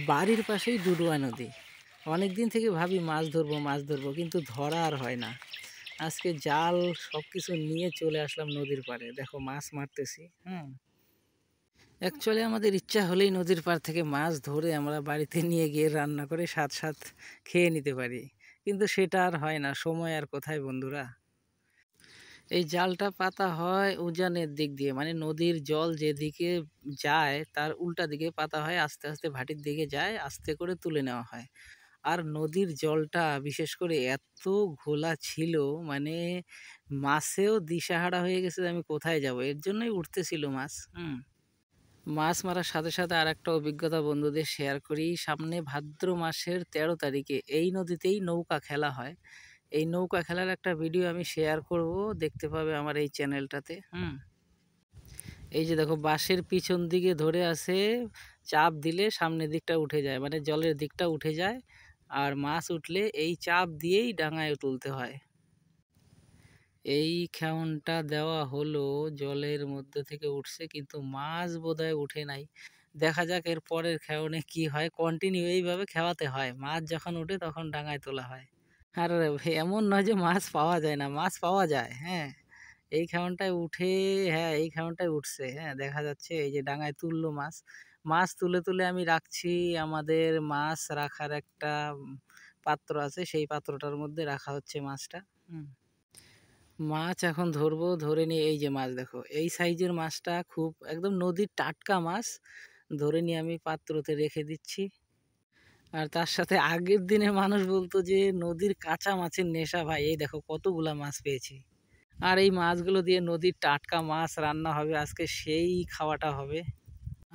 বাড়ির পাশেই ডুডুয়া নদী। অনেক দিন থেকে ভাবি মাছ ধরবো কিন্তু ধরা আর হয় না। আজকে জাল সব কিছু নিয়ে চলে আসলাম নদীর পাড়ে। দেখো মাছ মারতেছি। অ্যাকচুয়ালি আমাদের ইচ্ছা হলেই নদীর পাড় থেকে মাছ ধরে আমরা বাড়িতে নিয়ে গিয়ে রান্না করে স্বাদ খেয়ে নিতে পারি, কিন্তু সেটা আর হয় না। সময় আর কোথায় বন্ধুরা। এই জালটা পাতা হয় উজানের দিক দিয়ে, মানে নদীর জল যেদিকে যায় তার উল্টা দিকে পাতা হয়, আস্তে আস্তে ভাটির দিকে যায়, আস্তে করে তুলে নেওয়া হয়। আর নদীর জলটা বিশেষ করে এত ঘোলা ছিল, মানে মাছেও দিশাহারা হয়ে গেছে যে আমি কোথায় যাব, এর জন্যই উঠতেছিল মাছ। মাছ মারার সাথে সাথে আর একটা অভিজ্ঞতা বন্ধুদের শেয়ার করি। সামনে ভাদ্র মাসের 13 তারিখে এই নদীতেই নৌকা খেলা হয়। এই নৌকা খেলার একটা ভিডিও আমি শেয়ার করব, দেখতে পাবে আমার এই চ্যানেলটাতে। এই যে দেখো বাঁশের পিছন দিকে ধরে আছে, চাপ দিলে সামনের দিকটা উঠে যায়, মানে জলের দিকটা উঠে যায়। আর মাছ উঠলে এই চাপ দিয়েই ডাঙায় তুলতে হয়। এই খেউনটা দেওয়া হলো, জলের মধ্যে থেকে উঠছে কিন্তু মাছ বোধহয় উঠে নাই। দেখা যাক এর পরের খেউনে কি হয়। কন্টিনিউ এইভাবে খেওয়াতে হয়, মাছ যখন উঠে তখন ডাঙায় তোলা হয়। আর এমন নয় যে মাছ পাওয়া যায় না, মাছ পাওয়া যায়। এই খেমনটায় উঠে, এই খেমনটায় উঠছে। দেখা যাচ্ছে এই যে ডাঙায় তুললো মাছ। মাছ তুলে তুলে আমি রাখছি। আমাদের মাছ রাখার একটা পাত্র আছে, সেই পাত্রটার মধ্যে রাখা হচ্ছে মাছটা। মাছ এখন ধরবো, ধরে নিয়ে এই যে মাছ দেখো, এই সাইজের মাছটা খুব একদম নদীর টাটকা মাছ। ধরে নিয়ে আমি পাত্রতে রেখে দিচ্ছি। আর তার সাথে আগের দিনে মানুষ বলতো যে নদীর কাঁচা মাছের নেশা। ভাই এই দেখো কতগুলা মাছ পেয়েছি। আর এই মাছগুলো দিয়ে নদীর টাটকা মাছ রান্না হবে আজকে, সেই খাওয়াটা হবে।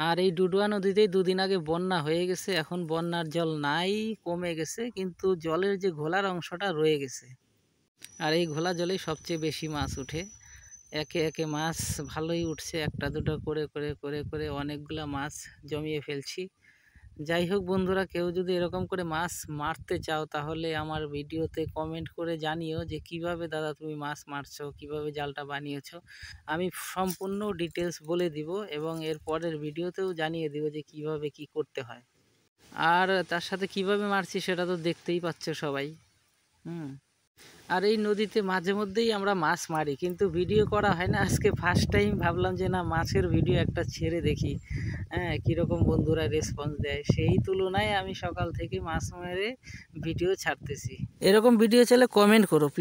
আর এই ডুডুয়া নদীতেই দুদিন আগে বন্যা হয়ে গেছে, এখন বন্যার জল নাই, কমে গেছে, কিন্তু জলের যে ঘোলার অংশটা রয়ে গেছে। আর এই ঘোলা জলেই সবচেয়ে বেশি মাছ উঠে। একে একে মাছ ভালোই উঠছে, একটা দুটো করে করে করে করে অনেকগুলা মাছ জমিয়ে ফেলছি। যাই হোক বন্ধুরা, কেউ যদি এরকম করে মাছ মারতে চাও তাহলে আমার ভিডিওতে কমেন্ট করে জানিও যে কিভাবে দাদা তুমি মাছ মারছো, কিভাবে জালটা বানিয়েছো। আমি সম্পূর্ণ ডিটেলস বলে দিব এবং এর পরের ভিডিওতেও জানিয়ে দিব যে কিভাবে কি করতে হয়। আর তার সাথে কিভাবে মারছি সেটা তো দেখতেই পাচ্ছ সবাই। আর এই নদীতে মাঝে মধ্যেই আমরা মাছ মারি, কিন্তু ভিডিও করা হয় না। আজকে ফার্স্ট টাইম ভাবলাম যে না, মাছের ভিডিও একটা ছেড়ে দেখি কীরকম বন্ধুরা রেসপন্স দেয়। সেই তুলনায় আমি সকাল থেকে মাছ মেরে ভিডিও ছাড়তেছি। এরকম ভিডিও চাইলে কমেন্ট করো প্লিজ।